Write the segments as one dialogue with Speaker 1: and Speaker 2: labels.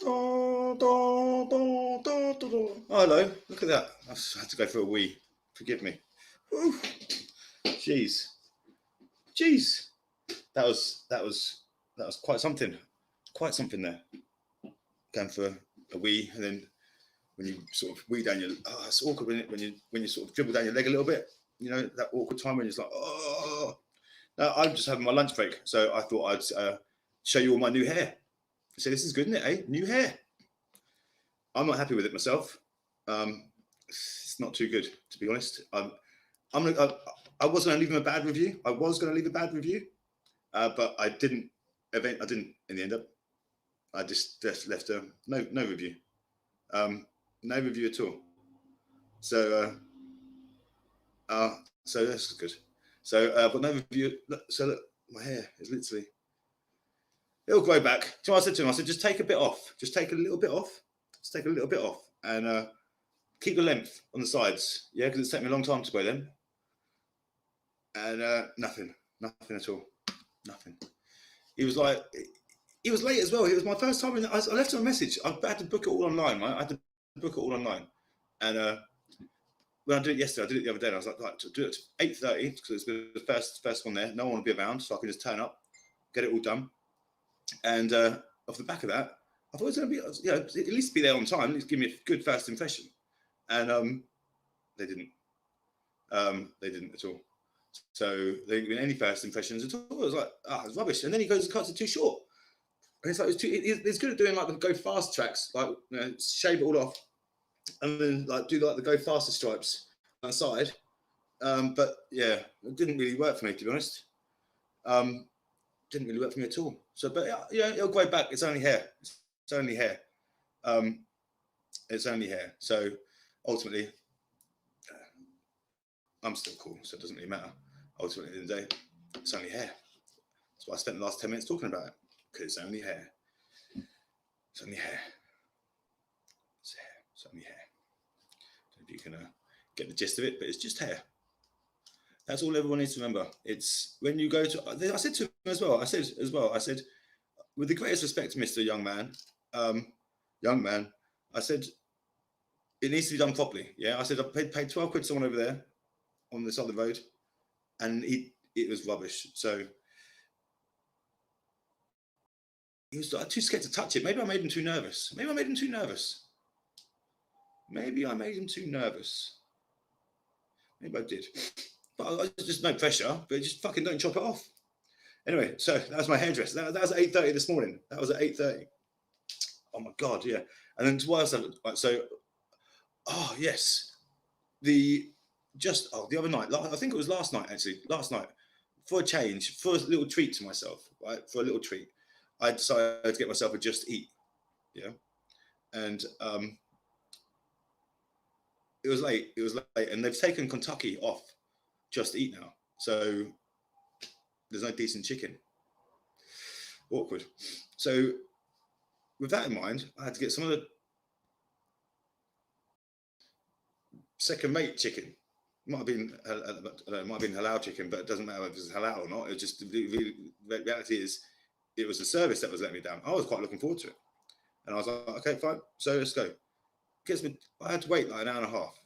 Speaker 1: Oh, hello, look at that. I had to go for a wee. Forgive me. Whew. Jeez. That was quite something. Quite something there. Going for a wee, and then when you sort of wee down your, it's awkward when you sort of dribble down your leg a little bit. You know, that awkward time when you're just like, oh. Now, I'm just having my lunch break, so I thought I'd show you all my new hair. So this is good, isn't it? Eh? New hair. I'm not happy with it myself. It's not too good, to be honest. I was going to leave him a bad review. But I didn't. I didn't in the end up. I just left a no review. No review at all. So so that's good. So but no review. So look, my hair is literally. It'll grow back. So I said to him, I said, just take a bit off. Just take a little bit off. Just take a little bit off, and keep the length on the sides. Yeah, because it's taken me a long time to grow them. And nothing at all. Nothing. He was like, he was late as well. It was my first time. I left him a message. I had to book it all online, right? I had to book it all online. And when I did it yesterday, I did it the other day. And I was like to do it at 8:30 because it's the first one there. No one will be around, so I can just turn up, get it all done. And off the back of that, I thought it was going to be, you know, at least be there on time. At least give me a good first impression. And they didn't. They didn't at all. So they didn't give any first impressions at all. It was like, it's rubbish. And then he goes, the cuts are too short. And it's like, it's good at doing like the go fast tracks, like, you know, shave it all off, and then like do like the go faster stripes on the side. But yeah, it didn't really work for me, to be honest. Didn't really work for me at all. So, but yeah, it'll grow back. It's only hair. It's only hair. It's only hair. So ultimately, I'm still cool, so it doesn't really matter. Ultimately, at the end of the day, it's only hair. That's why I spent the last 10 minutes talking about it, because it's only hair. It's only hair. It's hair. It's only hair. I don't know if you can get the gist of it, but it's just hair. That's all everyone needs to remember. It's when you go to. I said to him as well. I said, with the greatest respect, Mr. Young Man, I said, it needs to be done properly. Yeah, I said I paid 12 quid to someone over there on the side of the road, and it was rubbish. So he was too scared to touch it. Maybe I made him too nervous. Maybe I made him too nervous. Maybe I did. But just no pressure. But just fucking don't chop it off. Anyway, so that was my hairdresser. That was at 8:30 this morning. That was at 8:30. Oh my god, yeah. And then what else? So, oh yes, the other night. I think it was last night actually. Last night, for a change, for a little treat to myself, right? For a little treat, I decided to get myself a Just Eat. Yeah, and it was late. And they've taken Kentucky off Just Eat now. So there's no decent chicken. Awkward. So with that in mind, I had to get some of the second mate chicken. It might have been halal chicken, but it doesn't matter if it's halal or not. It just the reality is, it was the service that was letting me down. I was quite looking forward to it, and I was like, okay, fine, so let's go. I had to wait like an hour and a half,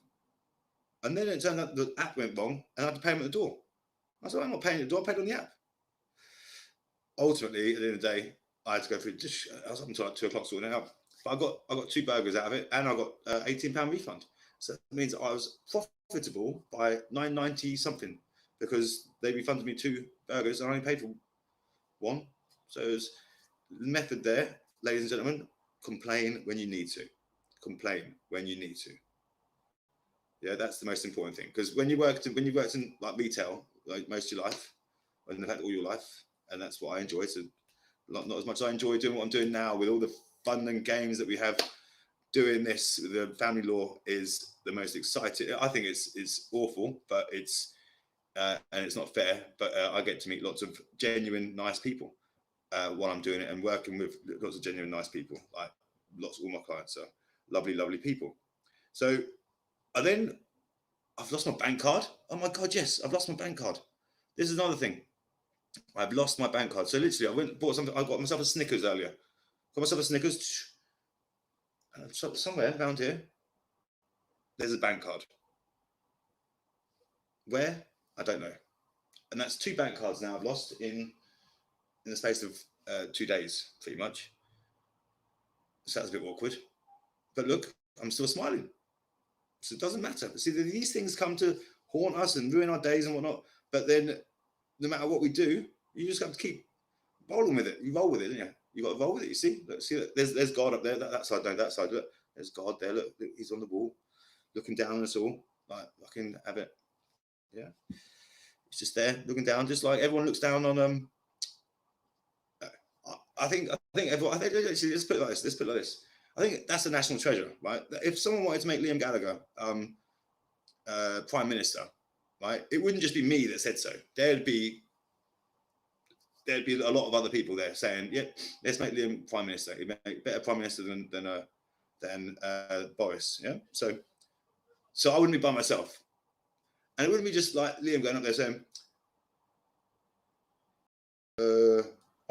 Speaker 1: and then it turned out the app went wrong, and I had to pay them at the door. I said, I'm not paying at the door. I paid on the app. Ultimately, at the end of the day, I had to go through. I was up until like 2 o'clock sorting it out. But I got 2 burgers out of it, and I got £18 refund. So that means I was profitable by £9.90 something, because they refunded me 2 burgers and I only paid for 1. So there's the method there, ladies and gentlemen. Complain when you need to. Complain when you need to. Yeah, that's the most important thing. Because when you worked in like retail, like most of your life, and in fact all your life, and that's what I enjoy. So not as much as I enjoy doing what I'm doing now, with all the fun and games that we have. Doing this with the family law is the most exciting. I think it's awful, but it's and it's not fair. But I get to meet lots of genuine nice people while I'm doing it, and working with lots of genuine nice people. Like all my clients are lovely people. So I've lost my bank card. Oh my god, yes, I've lost my bank card. This is another thing. I've lost my bank card. So literally, I went and bought something. I got myself a Snickers earlier. Got myself a Snickers. So somewhere around here, there's a bank card. Where? I don't know. And that's 2 bank cards now I've lost in the space of 2 days, pretty much. So that's a bit awkward. But look, I'm still smiling. So it doesn't matter. See, these things come to haunt us and ruin our days and whatnot. But then, no matter what we do, you just have to keep rolling with it. You roll with it, don't you? You got to roll with it. You see, look, see, there's God up there. That side, no, that side. Look, there's God there. Look, he's on the wall, looking down on us all. Like, I can have it. Yeah, it's just there, looking down, just like everyone looks down on. I think everyone. I think actually, let's put it like this. Let's put it like this. I think that's a national treasure, right? If someone wanted to make Liam Gallagher Prime Minister, right, it wouldn't just be me that said so. There'd be a lot of other people there saying, "Yeah, let's make Liam Prime Minister. He'd make a better Prime Minister than Boris." Yeah, so I wouldn't be by myself, and it wouldn't be just like Liam going up there saying, "I'm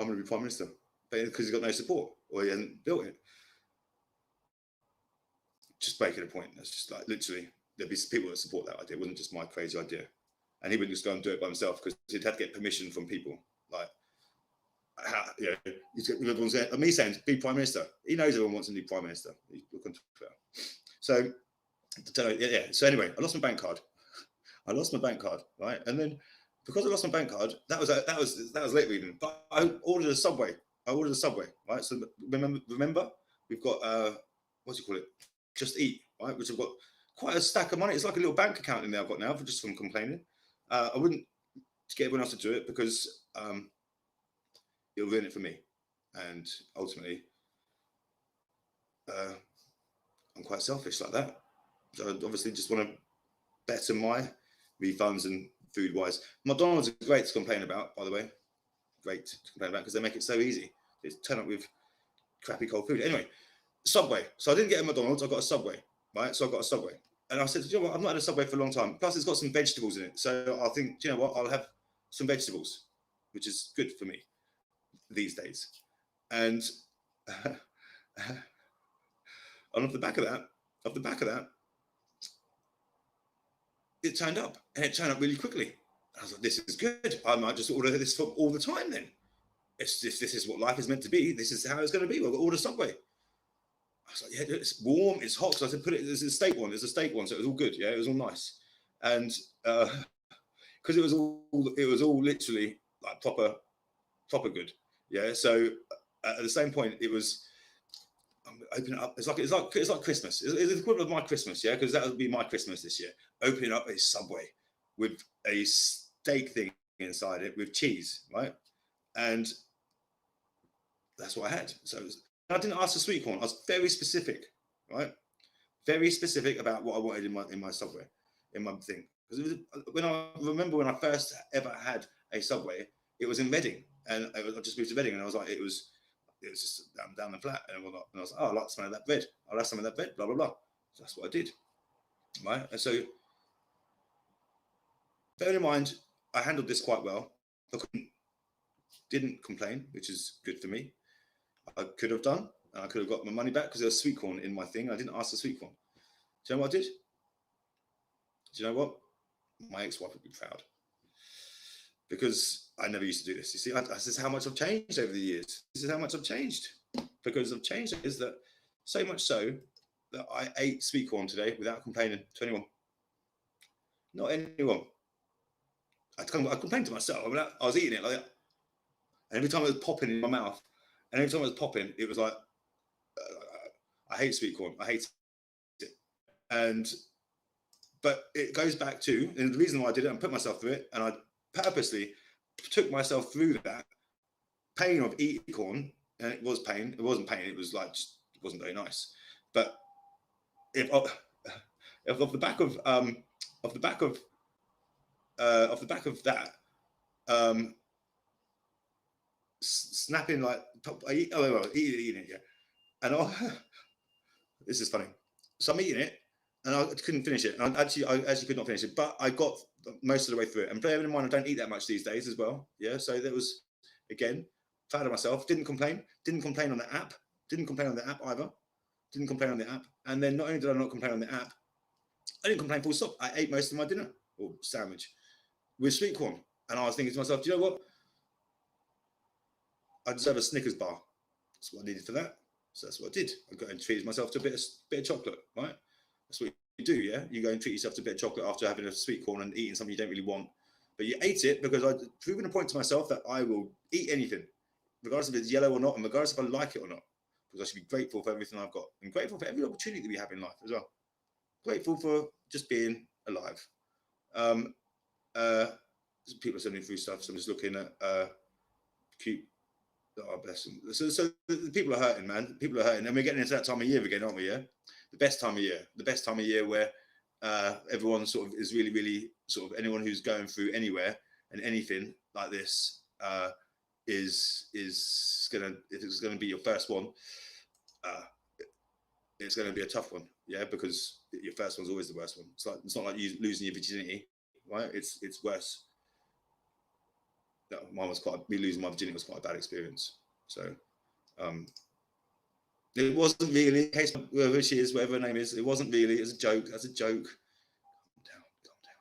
Speaker 1: going to be Prime Minister," because he's got no support or he hasn't built it. Just making a point. That's just like literally there'd be people that support that idea. It wasn't just my crazy idea, and he wouldn't just go and do it by himself because he'd have to get permission from people. Like, everyone's saying, me saying be Prime Minister. He knows everyone wants a new Prime Minister. Look on Twitter. So yeah. So anyway, I lost my bank card. Right, and then because I lost my bank card, that was late reading. But I ordered a Subway. Right. So remember, we've got what do you call it? Just Eat, right? Which I've got quite a stack of money. It's like a little bank account in there I've got now just from complaining. I wouldn't get everyone else to do it because it'll ruin it for me. And ultimately, I'm quite selfish like that. So I obviously just want to better my refunds and food-wise. McDonald's are great to complain about, by the way. Great to complain about because they make it so easy. They turn up with crappy cold food. Anyway, Subway. So I didn't get a McDonald's, I got a Subway, right? So I got a Subway. And I said, you know what, I've not had a Subway for a long time. Plus it's got some vegetables in it. So I think, you know what, I'll have some vegetables, which is good for me these days. And off the back of that, it turned up, and it turned up really quickly. I was like, this is good. I might just order this for all the time then. This is what life is meant to be. This is how it's going to be. We'll order Subway. I was like, yeah, it's warm, it's hot. So I said, put it, there's a steak one, so it was all good. Yeah, it was all nice. And because it was all literally like proper good. Yeah. So at the same point, it was opening up. It's like Christmas. It's the equivalent of my Christmas, yeah, because that would be my Christmas this year. Opening up a Subway with a steak thing inside it with cheese, right? And that's what I had. So I didn't ask for sweet corn. I was very specific, right? Very specific about what I wanted in my Subway, in my thing. Because when I first ever had a Subway, it was in Reading, and I just moved to Reading, and I was like, it was just down the flat, and I was like, oh, I like the smell of that bread. I'll have some of that bread, blah blah blah. So that's what I did, right? And so, bear in mind, I handled this quite well. I didn't complain, which is good for me. I could have done, and I could have got my money back because there was sweet corn in my thing. I didn't ask for sweet corn. Do you know what I did? Do you know what? My ex-wife would be proud. Because I never used to do this. You see, this is how much I've changed over the years. This is how much I've changed. Because I've changed is that so much so that I ate sweet corn today without complaining to anyone. Not anyone. I complained to myself. I was eating it like that. And every time it was popping in my mouth, and every time it was popping, it was like, I hate sweet corn. I hate it. But it goes back to, and the reason why I did it, I put myself through it, and I purposely took myself through that pain of eating corn, and it was pain. It wasn't pain. It was like it wasn't very nice. But if off the back of that, snapping like eating it, yeah. And this is funny. So I'm eating it, and I couldn't finish it. And I actually could not finish it, but I got most of the way through it. And bear in mind, I don't eat that much these days as well. Yeah, so that was, again, proud of myself. Didn't complain on the app. Didn't complain on the app either. Didn't complain on the app. And then not only did I not complain on the app, I didn't complain full stop. I ate most of my dinner or sandwich with sweet corn. And I was thinking to myself, do you know what? I deserve a Snickers bar. That's what I needed for that. So that's what I did. I got and treated myself to a bit of chocolate, right? That's what you do, yeah? You go and treat yourself to a bit of chocolate after having a sweet corn and eating something you don't really want. But you ate it because I'd proven a point to myself that I will eat anything, regardless if it's yellow or not, and regardless if I like it or not. Because I should be grateful for everything I've got and grateful for every opportunity that we have in life as well. Grateful for just being alive. People are sending through stuff, so I'm just looking at cute. Oh, bless them. So the people are hurting, man. People are hurting, and we're getting into that time of year again, aren't we? Yeah, the best time of year where everyone sort of is really, really sort of anyone who's going through anywhere and anything like this is gonna, if it's gonna be your first one, it's gonna be a tough one, yeah, because your first one's always the worst one. It's not like you losing your virginity, right? It's worse. No, me losing my virginity was quite a bad experience. So it wasn't really, in case whoever she is, whatever her name is, it wasn't really, it was a joke. That's a joke. Calm down.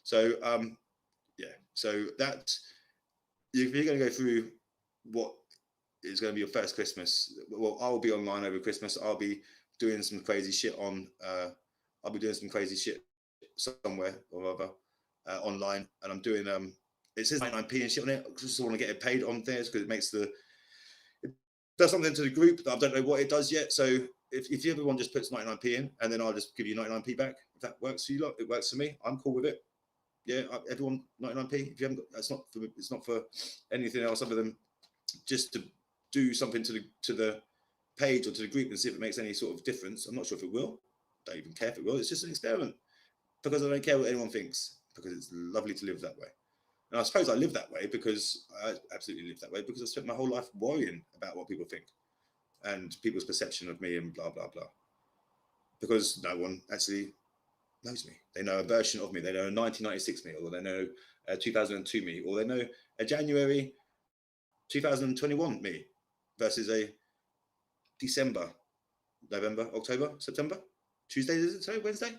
Speaker 1: So yeah, so that if you're going to go through what is going to be your first Christmas, well, I'll be online over Christmas. I'll be doing some crazy shit on I'll be doing some crazy shit somewhere or other online, and I'm doing it says 99p and shit on it. I just want to get it paid on things because it does something to the group that I don't know what it does yet. So if everyone just puts 99p in, and then I'll just give you 99p back. If that works for you lot, it works for me. I'm cool with it. Yeah, everyone 99p. If you haven't got, it's not for anything else other than just to do something to the page or to the group and see if it makes any sort of difference. I'm not sure if it will. Don't even care if it will. It's just an experiment because I don't care what anyone thinks, because it's lovely to live that way. And I suppose I live that way because I absolutely live that way because I spent my whole life worrying about what people think and people's perception of me and blah, blah, blah. Because no one actually knows me. They know a version of me. They know a 1996 me, or they know a 2002 me, or they know a January 2021 me versus a December, November, October, September, Tuesday, is it today, Wednesday?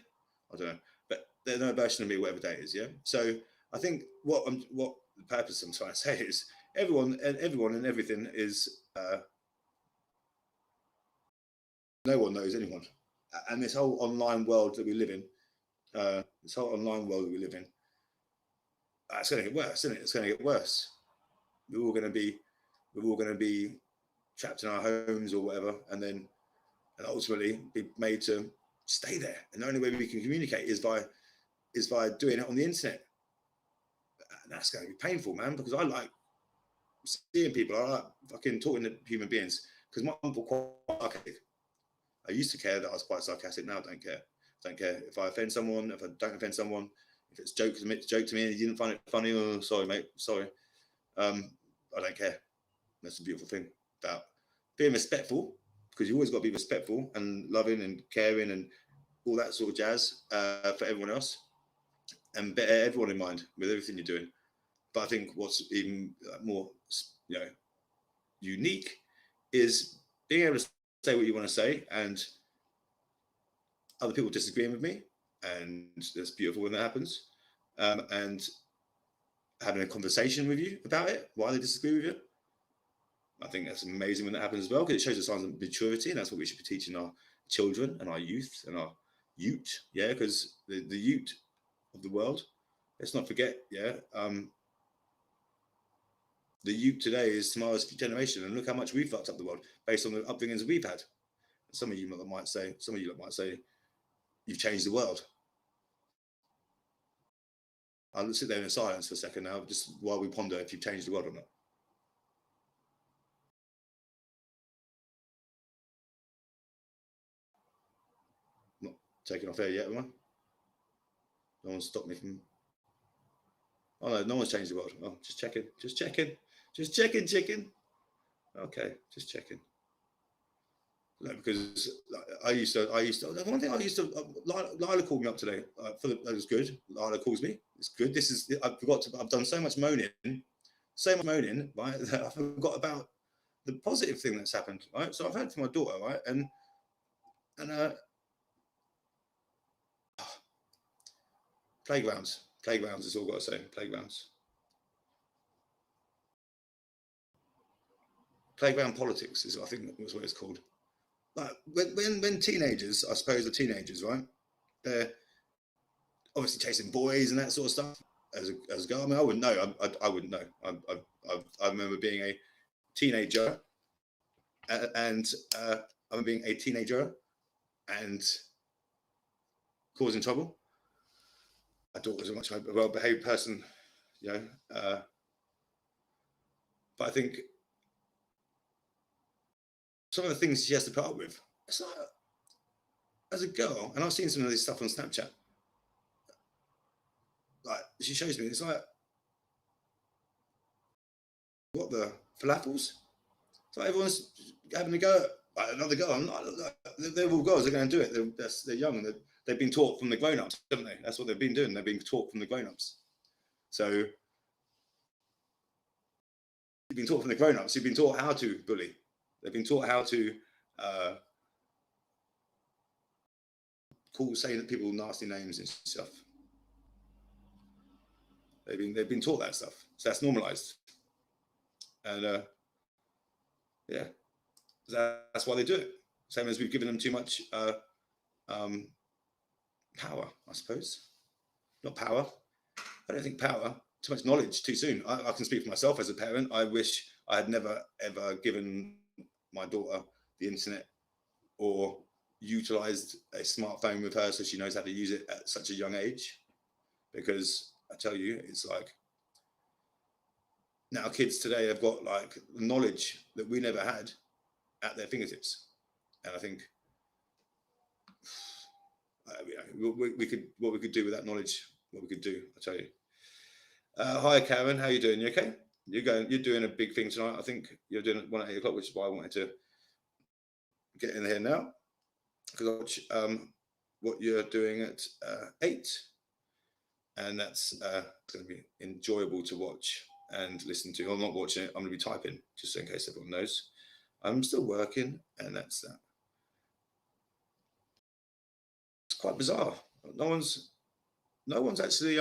Speaker 1: I don't know. But they know a version of me, whatever day it is, yeah? So I think what the purpose I'm trying to say is everyone and everything is no one knows anyone, and this whole online world that we live in, it's going to get worse, isn't it? It's going to get worse. We're all going to be trapped in our homes or whatever, and ultimately be made to stay there. And the only way we can communicate is by doing it on the internet. And that's going to be painful, man, because I like seeing people. I like fucking talking to human beings because my uncle quite sarcastic. I used to care that I was quite sarcastic. Now I don't care. I don't care if I offend someone, if I don't offend someone, if it's joke to me and you didn't find it funny. Oh, sorry, mate. Sorry. I don't care. That's a beautiful thing about being respectful, because you always got to be respectful and loving and caring and all that sort of jazz for everyone else, and bear everyone in mind with everything you're doing. But I think what's even more, unique is being able to say what you want to say, and other people disagreeing with me, and that's beautiful when that happens. And having a conversation with you about it, why they disagree with you. I think that's amazing when that happens as well, because it shows the signs of maturity, and that's what we should be teaching our children and our youth and our youth, yeah, because the youth of the world, let's not forget, yeah, the youth today is tomorrow's generation, and look how much we've fucked up the world based on the upbringings we've had. Some of you might say, you've changed the world. I'll sit there in silence for a second now, just while we ponder if you've changed the world or not. Not taking off air yet, am I? No one's stopped me from. Oh no, no one's changed the world. Oh, just checking. Chicken. Okay, just checking. No, because I used to. One thing I used to. Lila called me up today. That was good. Lila calls me. It's good. This is. I've done so much moaning, right? That I forgot about the positive thing that's happened. Right. So I've heard from my daughter, right, and And playgrounds is all I've got to say. Playground politics is, I think, that's what it's called. Like when teenagers, I suppose the teenagers, right? They're obviously chasing boys and that sort of stuff. As a girl, I mean, I wouldn't know. I wouldn't know. I remember being a teenager, and I remember being a teenager and causing trouble. My daughter was a much more well-behaved person, you know. But I think some of the things she has to put up with, it's like, as a girl, and I've seen some of this stuff on Snapchat. Like she shows me, it's like, what the falafels? So everyone's having a go at another girl. I'm not, they're all girls. They're going to do it. They're young. They've been taught from the grown-ups, haven't they? That's what they've been doing. They've been taught from the grown-ups. So you've been taught from the grown-ups. You've been taught how to bully. They've been taught how to saying people nasty names and stuff. They've been taught that stuff. So that's normalized. And yeah, that's why they do it. Same as we've given them too much power, I suppose. Not power. I don't think power. Too much knowledge too soon. I can speak for myself as a parent. I wish I had never ever given my daughter the internet or utilized a smartphone with her so she knows how to use it at such a young age. Because I tell you, it's like now kids today have got like knowledge that we never had at their fingertips. And I think we could, what we could do with that knowledge, what we could do, I tell you. Hi, Karen. How you doing? You okay? You're doing a big thing tonight. I think you're doing it 1 at 8 o'clock, which is why I wanted to get in here now, because I watch what you're doing at 8, and that's going to be enjoyable to watch and listen to. I'm not watching it. I'm going to be typing, just in case everyone knows. I'm still working, and that's that. It's quite bizarre. No one's actually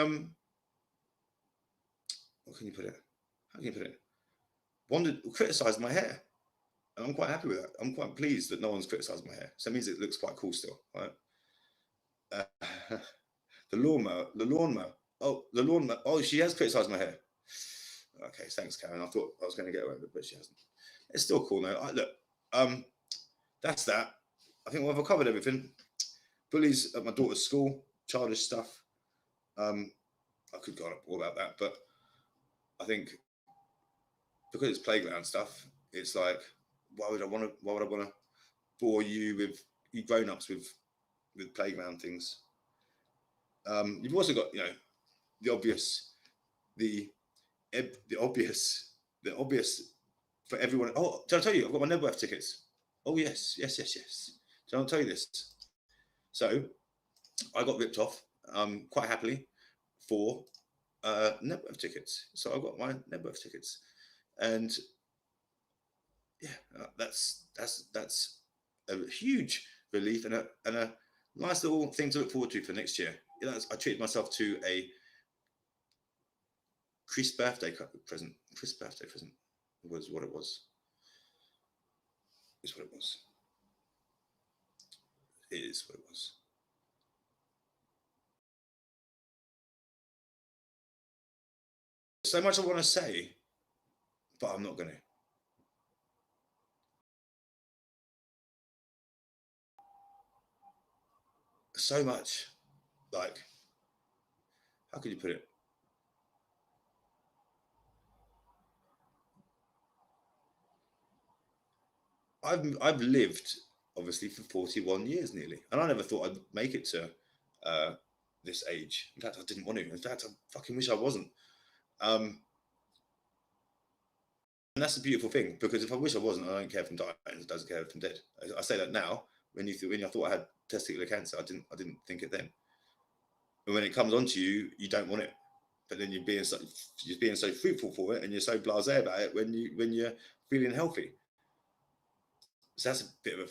Speaker 1: what can you put it? How can you put it? Criticised my hair, and I'm quite happy with that. I'm quite pleased that no one's criticised my hair. So that means it looks quite cool still, right? The lawnmower. Oh, the lawnmower. Oh, she has criticised my hair. Okay, thanks, Karen. I thought I was going to get away with it, but she hasn't. It's still cool though. Look, that's that. I think we've covered everything. Bullies at my daughter's school, childish stuff. I could go on all about that, but I think because it's playground stuff, it's like, why would I want to bore you grown-ups with playground things? You've also got, you know, the obvious for everyone. Oh, did I tell you I've got my Nebworth tickets? Oh yes. Did I tell you this? So I got ripped off quite happily for Nebworth tickets. So I got my Nebworth tickets, and yeah, that's a huge relief and a nice little thing to look forward to for next year. You know, I treated myself to a Chris birthday present. Was what it was. Is what it was. It is what it was. So much I want to say, but I'm not going to. So much, like, how could you put it? I've lived obviously for 41 years nearly, and I never thought I'd make it to this age. In fact, I didn't want to. In fact, I fucking wish I wasn't. And that's a beautiful thing, because if I wish I wasn't, I don't care if I'm dying. It doesn't care if I'm dead. I say that now. When I thought I had testicular cancer, I didn't think it then. And when it comes onto you, you don't want it. But then you're being so fruitful for it, and you're so blasé about it when you're feeling healthy. So that's a bit of a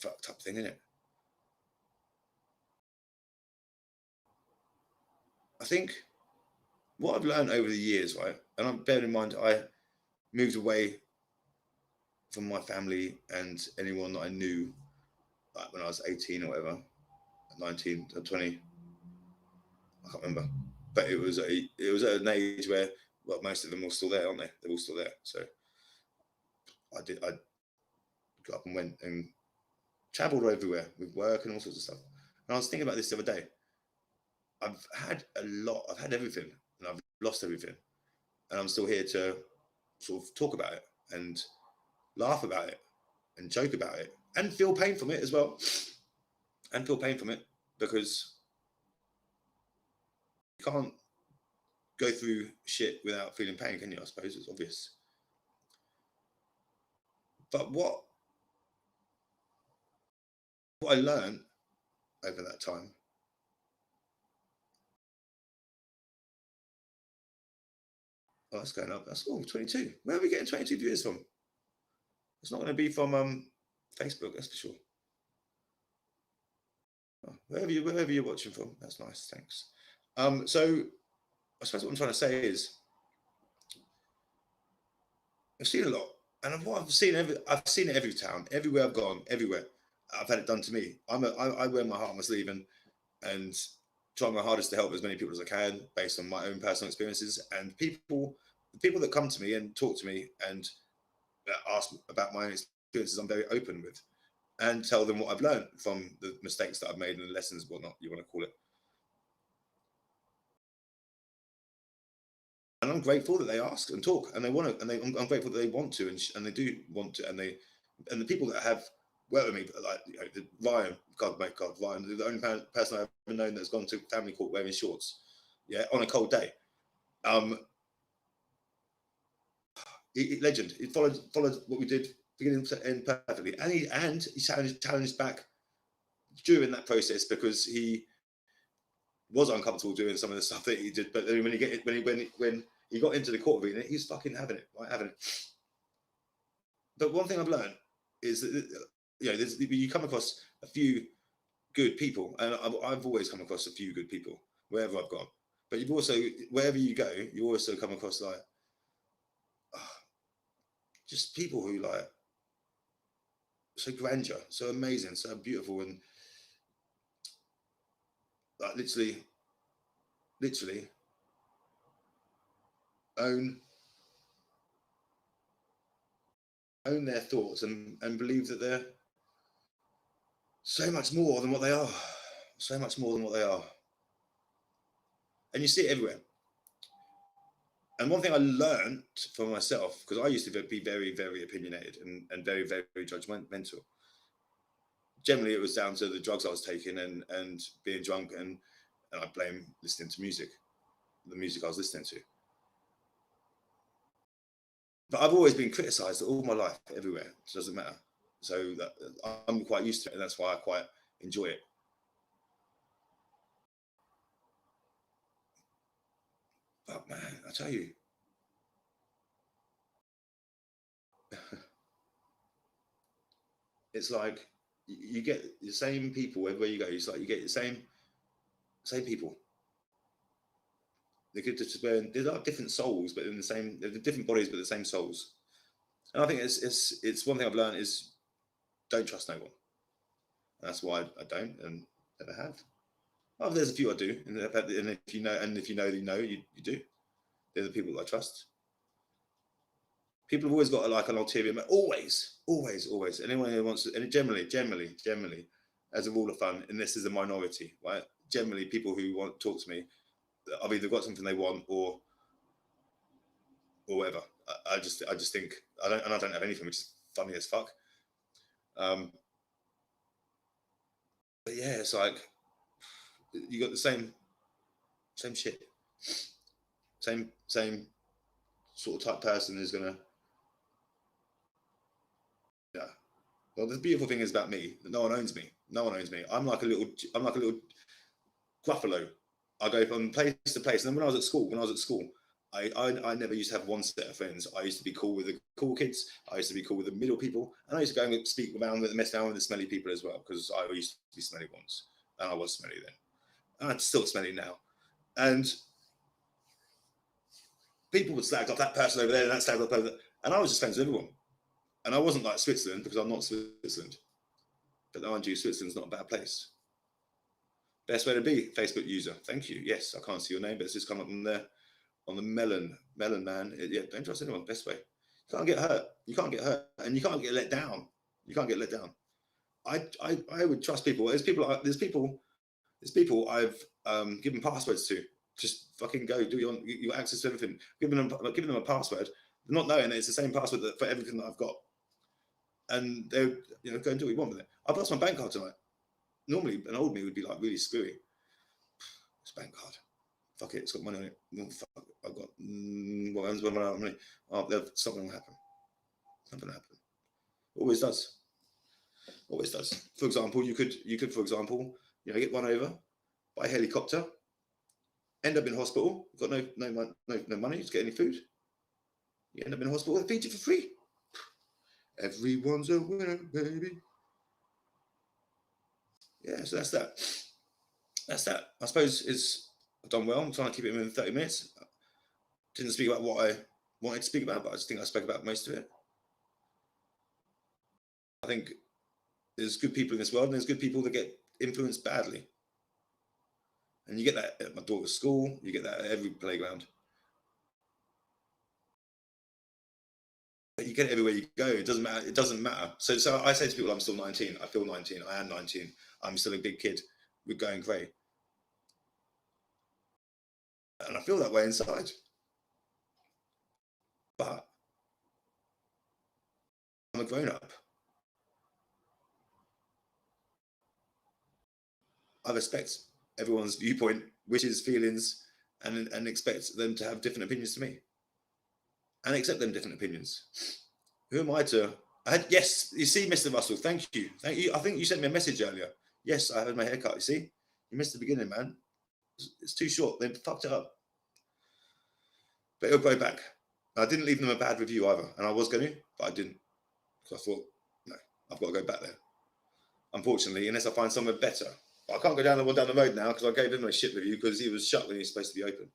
Speaker 1: fucked up thing, isn't it? I think what I've learned over the years, right, and I'm bearing in mind I moved away from my family and anyone that I knew, like when I was 18 or whatever, 19 or 20, I can't remember, but it was at an age where, well, most of them are still there, aren't they? They're all still there. So I got up and went and travelled everywhere with work and all sorts of stuff. And I was thinking about this the other day. I've had a lot. I've had everything, and I've lost everything, and I'm still here to sort of talk about it and laugh about it and joke about it and feel pain from it as well, and feel pain from it because you can't go through shit without feeling pain, can you? I suppose it's obvious. But what I learned over that time. Oh, that's going up. That's 22. Where are we getting 22 viewers from? It's not going to be from Facebook, that's for sure. Oh, wherever you're watching from, that's nice. Thanks. So I suppose what I'm trying to say is I've seen a lot, and what I've seen it every town, everywhere I've gone, everywhere I've had it done to me. I wear my heart on my sleeve and try my hardest to help as many people as I can based on my own personal experiences. And the people that come to me and talk to me and ask about my experiences, I'm very open with, and tell them what I've learned from the mistakes that I've made and the lessons, whatnot you want to call it. And I'm grateful that they ask and talk, and they want to, and I'm grateful that they want to, and they do want to, and the people that have worked with me, like Ryan, Ryan, the only person I've ever known that's gone to family court wearing shorts, yeah, on a cold day. Legend. He followed what we did beginning to end perfectly, and he challenged back during that process because he was uncomfortable doing some of the stuff that he did. But then when he got into the court arena, he's fucking having it, right? Having it. But one thing I've learned is that you come across a few good people, and I've always come across a few good people wherever I've gone. But you've also, wherever you go, you also come across like just people who like so grandeur, so amazing, so beautiful, and like literally own their thoughts and believe that they're so much more than what they are, so much more than what they are, and you see it everywhere. And one thing I learned for myself, because I used to be very, very opinionated and very, very judgmental. Generally, it was down to the drugs I was taking and being drunk, and I blame listening to music, the music I was listening to. But I've always been criticised all my life, everywhere. It doesn't matter. So I'm quite used to it, and that's why I quite enjoy it. But man, I tell you, it's like you get the same people everywhere you go. It's like you get the same people. They could just they're like different souls, but in the same, they're different bodies, but the same souls. And I think it's one thing I've learned is don't trust no one. And that's why I don't and never have. Oh, there's a few I do, and if you know, you do. They're the people that I trust. People have always got like an ulterior, always. Anyone who wants to, and generally, as a rule of thumb, and this is a minority, right? Generally, people who want to talk to me, I've either got something they want or whatever. I just think I don't have anything, which is funny as fuck. But yeah, it's like you got the same shit, same sort of type person is gonna. Yeah. Well, the beautiful thing is about me that no one owns me. No one owns me. I'm like a little gruffalo. I go from place to place. And then when I was at school, I never used to have one set of friends. I used to be cool with the cool kids. I used to be cool with the middle people. And I used to go and speak around with mess around with the smelly people as well, because I used to be smelly once. And I was smelly then. And I'm still smelly now. And people would slag off that person over there and that slag off over there. And I was just friends with everyone. And I wasn't like Switzerland, because I'm not Switzerland. But mind you, Switzerland's not a bad place. Best way to be, Facebook user. Thank you. Yes, I can't see your name, but it's just come up on there on the melon man. Yeah, don't trust anyone. Best way. You can't get hurt. You can't get hurt, and you can't get let down. You can't get let down. I would trust people. There's people I've given passwords to. Just fucking go do your access to everything. Giving them a password, not knowing that it's the same password for everything that I've got. And they, go and do what you want with it. I've lost my bank card tonight. Normally, an old me would be like really screwy. It's bank card. Fuck it, it's got money on it. Oh, fuck, I've got money. Oh, something will happen. Something will happen. Always does. Always does. For example, you could, for example, get run over by a helicopter, end up in hospital, got no money to get any food. You end up in hospital, they feed you for free. Everyone's a winner, baby. Yeah, so that's that. That's that. I suppose I've done well. I'm trying to keep it within 30 minutes. Didn't speak about what I wanted to speak about, but I just think I spoke about most of it. I think there's good people in this world, and there's good people that get influenced badly. And you get that at my daughter's school. You get that at every playground. But you get it everywhere you go. It doesn't matter. It doesn't matter. So I say to people, I'm still 19. I feel 19. I am 19. I'm still a big kid. We're going grey. And I feel that way inside. But I'm a grown-up. I respect everyone's viewpoint, wishes, feelings, and expect them to have different opinions to me. And accept them different opinions. Who am I to... yes, you see, Mr. Russell, thank you. Thank you. I think you sent me a message earlier. Yes, I had my haircut, you see? You missed the beginning, man. It's too short. They fucked it up. But it'll go back. I didn't leave them a bad review either. And I was going to, but I didn't. Because I thought, no, I've got to go back there. Unfortunately, unless I find somewhere better. But I can't go down the one down the road now because I gave him a shit review because he was shut when he was supposed to be open.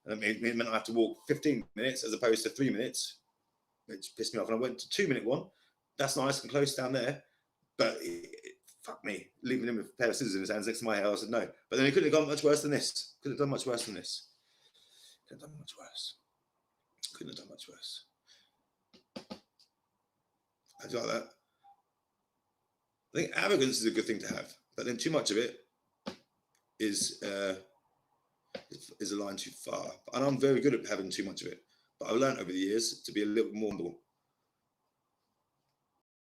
Speaker 1: And it meant I have to walk 15 minutes as opposed to 3 minutes, which pissed me off. And I went to 2-minute one. That's nice and close down there. But fuck me, leaving him with a pair of scissors in his hands next to my hair. I said no. But then he couldn't have gone much worse than this. Could have done much worse than this. Could have done much worse. Couldn't have done much worse. I do like that. I think arrogance is a good thing to have, but then too much of it is a line too far. And I'm very good at having too much of it, but I've learned over the years to be a little more humble.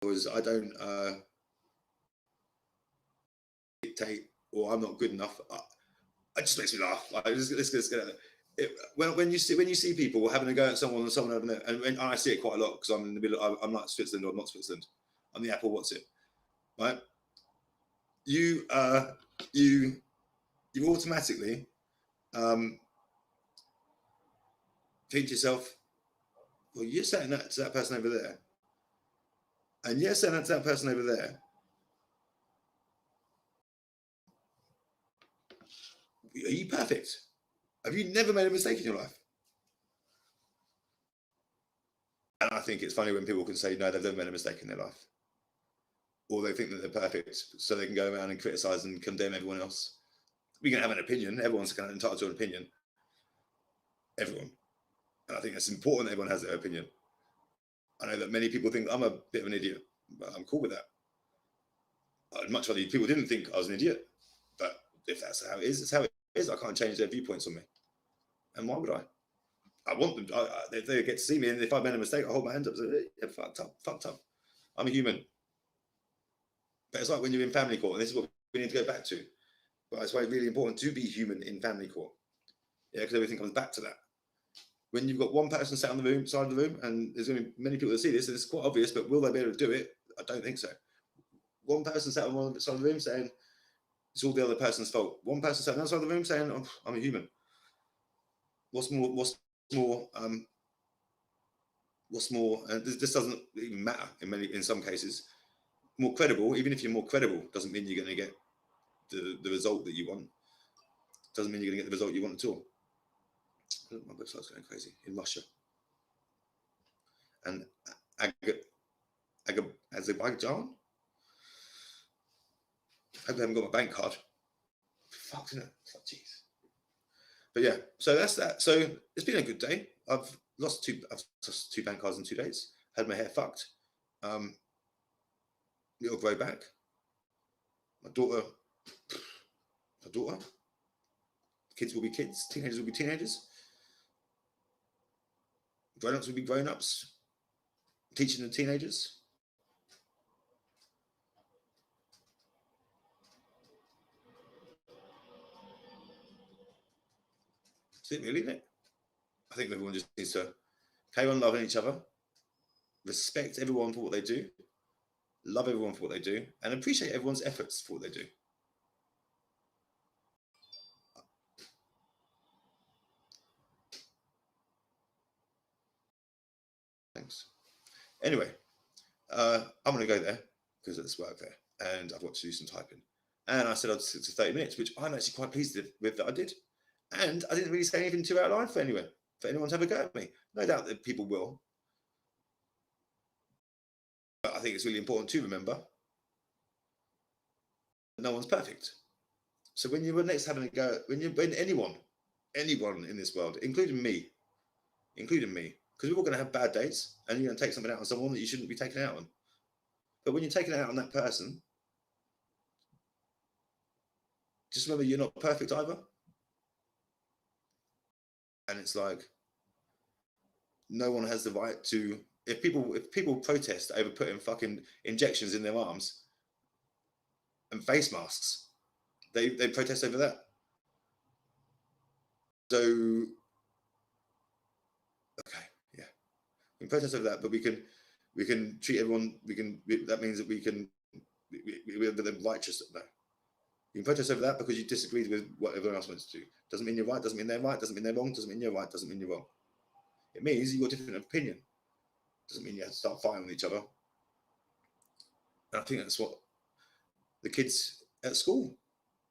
Speaker 1: Because I don't dictate, or I'm not good enough. It just makes me laugh. Like, let's get at it. When you see people having a go at someone having a, and I see it quite a lot because I'm in the middle. I'm like Switzerland or I'm not Switzerland. I'm the Apple. What's it? Right? You automatically think to yourself, well, you're saying that to that person over there, and you're saying that to that person over there. Are you perfect? Have you never made a mistake in your life? And I think it's funny when people can say, no, they've never made a mistake in their life. Or they think that they're perfect, so they can go around and criticize and condemn everyone else. We can have an opinion. Everyone's kind of entitled to an opinion. Everyone. And I think it's important that everyone has their opinion. I know that many people think I'm a bit of an idiot, but I'm cool with that. I'd much rather people didn't think I was an idiot. But if that's how it is, it's how it is. I can't change their viewpoints on me. And why would I? I want them, if they get to see me, and if I made a mistake, I hold my hand up and say, yeah, fucked up. I'm a human. But it's like when you're in family court, and this is what we need to go back to. But it's why it's really important to be human in family court. Yeah, because everything comes back to that. When you've got one person sat on the side of the room, and there's going to be many people that see this, and it's quite obvious, but will they be able to do it? I don't think so. One person sat on one side of the room saying, it's all the other person's fault. One person sat on the other side of the room saying, oh, I'm a human. What's more, and this doesn't even matter in some cases. More credible, even if you're more credible, doesn't mean you're going to get the result that you want. doesn't mean you're going to get the result you want at all. My website's going crazy in Russia. And Azerbaijan. I haven't got my bank card. Fuck, isn't it? It's like, jeez. But yeah, so that's that. So it's been a good day. I've lost two bank cards in 2 days. Had my hair fucked. It'll grow back. My daughter. Kids will be kids. Teenagers will be teenagers. Grown-ups will be grown-ups. Teaching the teenagers. That's it, really, isn't it? I think everyone just needs to carry on loving each other, respect everyone for what they do, love everyone for what they do, and appreciate everyone's efforts for what they do. Thanks. Anyway, I'm going to go there because it's work there, and I've got to do some typing. And I said I'd stick to 30 minutes, which I'm actually quite pleased with that I did. And I didn't really say anything too out of line for anyone to have a go at me. No doubt that people will. But I think it's really important to remember that no one's perfect. So when you were next having a go, when anyone in this world, including me, because we're all going to have bad days, and you're going to take something out on someone that you shouldn't be taking it out on. But when you're taking it out on that person, just remember you're not perfect either. And it's like, no one has the right to, if people protest over putting fucking injections in their arms and face masks, they protest over that. So, okay, yeah, we can protest over that, but we can treat everyone. That means that we're the righteous. No, you can protest over that because you disagreed with what everyone else wants to do. Doesn't mean you're right. Doesn't mean they're right. Doesn't mean they're wrong. Doesn't mean you're right. Doesn't mean you're wrong. It means you've got a different opinion. Doesn't mean you have to start fighting with each other. And I think that's what the kids at school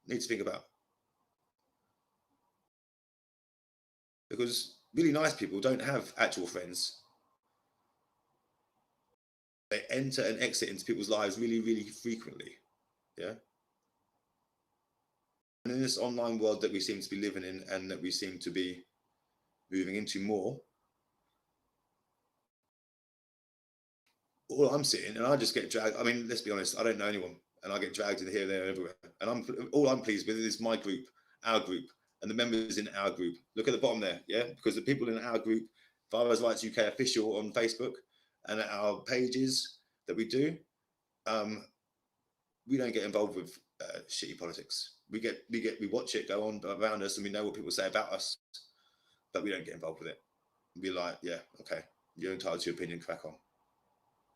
Speaker 1: need to think about. Because really nice people don't have actual friends. They enter and exit into people's lives really, really frequently. Yeah. And in this online world that we seem to be living in and that we seem to be moving into more, all I'm seeing, and I just get dragged. I mean, let's be honest, I don't know anyone, and I get dragged in here, there, and everywhere. And all I'm pleased with is my group, our group, and the members in our group. Look at the bottom there, yeah, because the people in our group, Fathers Rights UK official on Facebook, and our pages that we do, we don't get involved with shitty politics. We watch it go on around us, and we know what people say about us, but we don't get involved with it. We're like, yeah, okay, you're entitled to your opinion, crack on.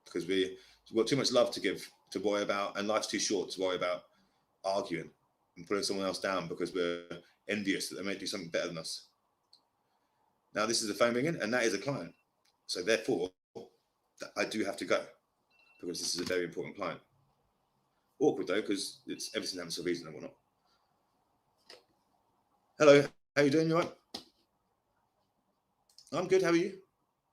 Speaker 1: Because we've got too much love to give, to worry about, and life's too short to worry about arguing and putting someone else down because we're envious that they may do something better than us. Now, this is a phone ringing, and that is a client. So therefore, I do have to go because this is a very important client. Awkward though, because it's everything happens for a reason and whatnot. Hello, how you doing? You all right? I'm good. How are you?